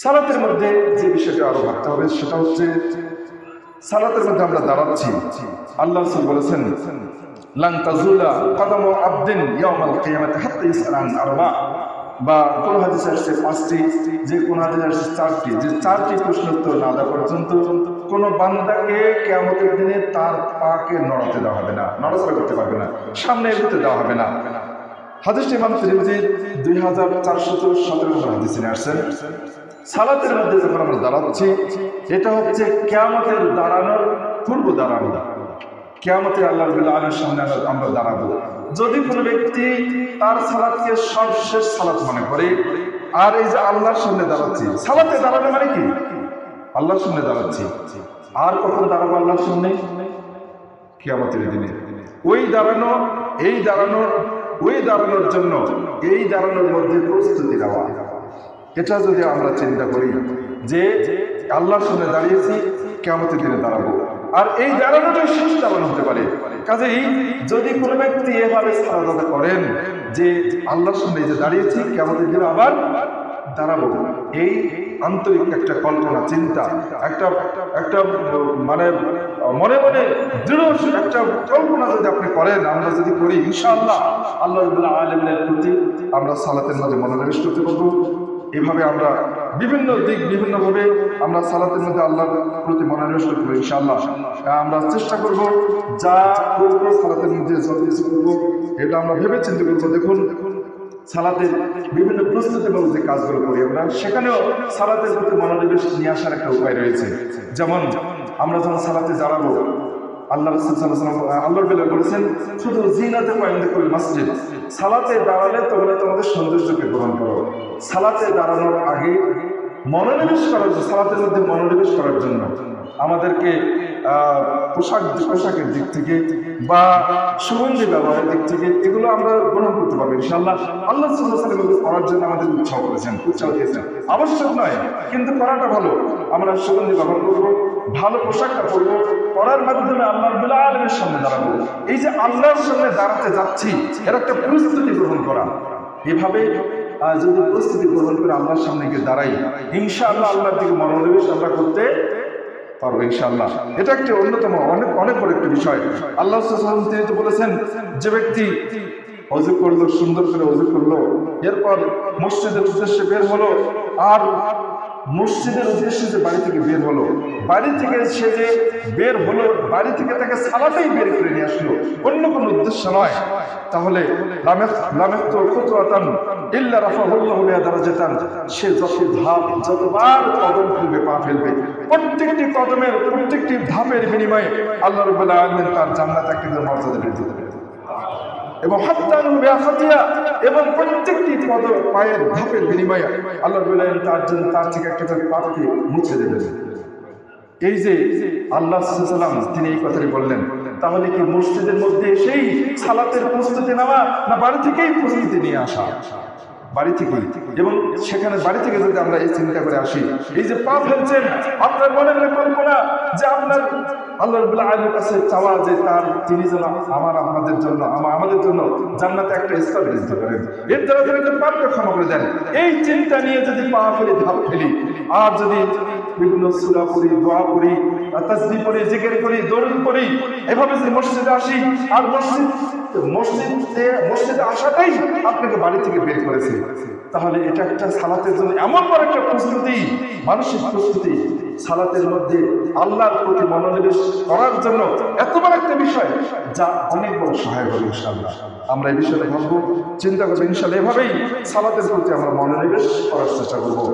সালাতের মধ্যে যে বিষয়টা আরো ভাবতে হবে সেটা হচ্ছে সালাতের মধ্যে আমরা দাঁড়াচ্ছি। আল্লাহ রাসূল বলেছেন, লান তাজুলা কদমু আবদিন ইয়াউমাল কিয়ামাতি হাত্তা ইসআল আন আরবা, বা কোন হাদিসে আসছে পাঁচটি, যে কোন হাদিসে আসছে চারটি, যে চারটি প্রশ্ন উত্তর না দেওয়া পর্যন্ত কোন বান্দাকে কিয়ামতের দিনে তার পাকে নড়াতে দেওয়া হবে না, নড়াচড়া করতে পারবে না, সামনে এগোতে দেওয়া হবে না। হাদিসটি ইমাম তিরমিজি 2417 নম্বর হাদিসে নিয়ে আসছেন। সালাতের মধ্যে যখন আমরা দাঁড়াচ্ছি, এটা হচ্ছে কিয়ামতের দাঁড়ানোর পূর্ব দাঁড়ানো। কিয়ামতে আল্লাহ রাব্বুল আলামিনের সামনে আমরা দাঁড়াবো। যদি কোনো ব্যক্তি তার সালাতকে সর্বশেষ সালাত মনে করে, আর এই যে আল্লাহর সামনে দাঁড়াচ্ছি, সালাতে দাঁড়ানো মানে কি? আল্লাহর সামনে দাঁড়াচ্ছি। আর কখন দাঁড়াবো আল্লাহর সামনে? কিয়ামতের দিনে। ওই দাঁড়ানোর জন্য এই দাঁড়ানোর মধ্যে প্রস্তুতি নেওয়া, এটা যদি আমরা চিন্তা করি যে আল্লাহর সামনে দাঁড়িয়েছি, কিয়ামতের দিনে দাঁড়াবো, আর এই দাঁড়ানোটাই শেষ দাঁড়ানো হতে পারে। কাজেই যদি কোনো ব্যক্তি এভাবে সালাত করেন যে আল্লাহর সামনে যে দাঁড়িয়েছি, কিয়ামতের দিনে আবার দাঁড়াবো, এই আন্তরিক একটা কল্পনা চিন্তা, একটা মানে মনে মনে দৃঢ় একটা কল্পনা যদি আপনি করেন, আমরা যদি করি, ইনশাআল্লাহ আল্লাহ রাব্বুল আলামিনের প্রতি আমরা সালাতের মধ্যে মনোনিবেশ করতে পারবো। এভাবে আমরা বিভিন্নভাবে আমরা সালাতের মধ্যে আল্লাহর প্রতি মনোনিবেশ করতে পারি ইনশাআল্লাহ। আমরা চেষ্টা করব, যা করবো সালাতের মধ্যে যত কিছু করবো, এটা আমরা ভেবে চিন্তা করবো। দেখুন, সালাতের বিভিন্ন প্রস্তুতিমূলক যে কাজগুলো করি আমরা, সেখানেও সালাতের প্রতি মনোনিবেশ নিয়ে আসার একটা উপায় রয়েছে। যেমন আমরা যখন সালাতে দাঁড়াবো, আল্লাহ রাসূল সাল্লাল্লাহু আলাইহি ওয়াসাল্লাম আল্লাহর বেলায় বলেছেন, শুধু জিনাতে পাইন্দাকুল মসজিদ, সালাতে দাঁড়ালে তোমরা তোমাদের সৌন্দর্যকে গ্রহণ করো। সালাতে দাঁড়ানোর আগে মনোনিবেশ করার জন্য, সালাতের মধ্যে মনোনিবেশ করার জন্য আমাদেরকে পোশাকের দিক থেকে বা সুগন্ধি ব্যবহারের দিক থেকে এগুলো আমরা গ্রহণ করতে পারবো ইনশাআল্লাহ। আল্লাহ সাল্লাল্লাহু আলাইহি ওয়াসাল্লাম করার জন্য আমাদের উৎসাহ দিয়েছেন। আবশ্যক নয়, কিন্তু করাটা ভালো। আমরা সুগন্ধি ব্যবহার করবো, ভালো পোশাকটা পরবো, পরার মাধ্যমে আল্লাহ রাব্বুল আলামিনের সামনে দাঁড়াবো। এই যে আল্লাহর সামনে দাঁড়াতে যাচ্ছি, এর একটা প্রস্তুতি গ্রহণ করা। এভাবে যদি প্রস্তুতি গ্রহণ করে আল্লাহর সামনে গিয়ে দাঁড়াই, ইনশাআল্লাহ আল্লাহর দিকে মনোনিবেশ আমরা করতে পারবো ইনশাআল্লাহ। এটা একটি অন্যতম অনেক বড় একটি বিষয়। আল্লাহ সাল্লাল্লাহু আলাইহি ওয়াসাল্লাম তিনি বলেছেন, যে ব্যক্তি ওযু করলো, সুন্দর করে ওযু করলো, এরপর মসজিদের উদ্দেশ্যে বের হলো, আর মসজিদের উদ্দেশ্যে যে বাড়ি থেকে বের হলো, বাড়ি থেকে সে যে বের হলো, বাড়ি থেকে তাকে সালাতেই বের করে নিয়ে আসলো, অন্য কোনো উদ্দেশ্য নয়, তাহলে সে যতবার কদম ফেলবে, পা ফেলবে, প্রত্যেকটি কদমের প্রত্যেকটি ধাপের বিনিময়ে আল্লাহ রাব্বুল আলামিন তার জান্নাতে একটা মর্যাদা বৃদ্ধি দেবেন। এবং এবং প্রত্যেকটি পায়ের ধাপের বিনিময়ে আল্লাহ রাব্বুল আলামিন তার জন্য তার থেকে একটা পাপকে মুছে দেবেন। এই যে আল্লাহ সাল্লাল্লাহু আলাইহি ওয়াসাল্লাম তিনি এই কথাটি বললেন, তাহলে কি মসজিদের মধ্যে সেই সালাতের প্রস্তুতি নেওয়া, না বাড়ি থেকেই প্রস্তুতি নিয়ে আসা? বাড়ি থেকেই। এবং সেখানে বাড়ি থেকে যদি আমরা এই চিন্তা করে আসি, এই যে পা ফেলছেন, আপনার মনে মনে কল্পনা যে আপনার আল্লাহ রাব্বুল আলামিনের কাছে চাওয়া যে তিনি যেন আমাদের জন্য জান্নাতে একটা স্থান বৃদ্ধি করেন, এর দ্বারা যেন একটা পাপকে ক্ষমা করে দেন। এই চিন্তা নিয়ে যদি পা ফেলি, ধাপ ফেলি, আর যদি বিভিন্ন সূরা পড়ি, দোয়া পড়ি, তাসবিহ পড়ি, জিকির করি, দরুদ পড়ি, এভাবে যদি মসজিদে আসি, আর মসজিদে আসাটাই আপনাকে বাড়ি থেকে বের করেছে, তাহলে এটা একটা সালাতের জন্য এমন বড় একটা প্রস্তুতি, মানসিক প্রস্তুতি। সালাতের মধ্যে আল্লাহর প্রতি মনোনিবেশ করার জন্য এত বড় একটা বিষয়, যা অনেক বড় সহায়ক হবে ইনশাআল্লাহ। আমরা এই বিষয়টা ভাববো, চিন্তা করবো, ইনশাআল্লাহ এভাবেই সালাতের প্রতি আমরা মনোনিবেশ করার চেষ্টা করবো।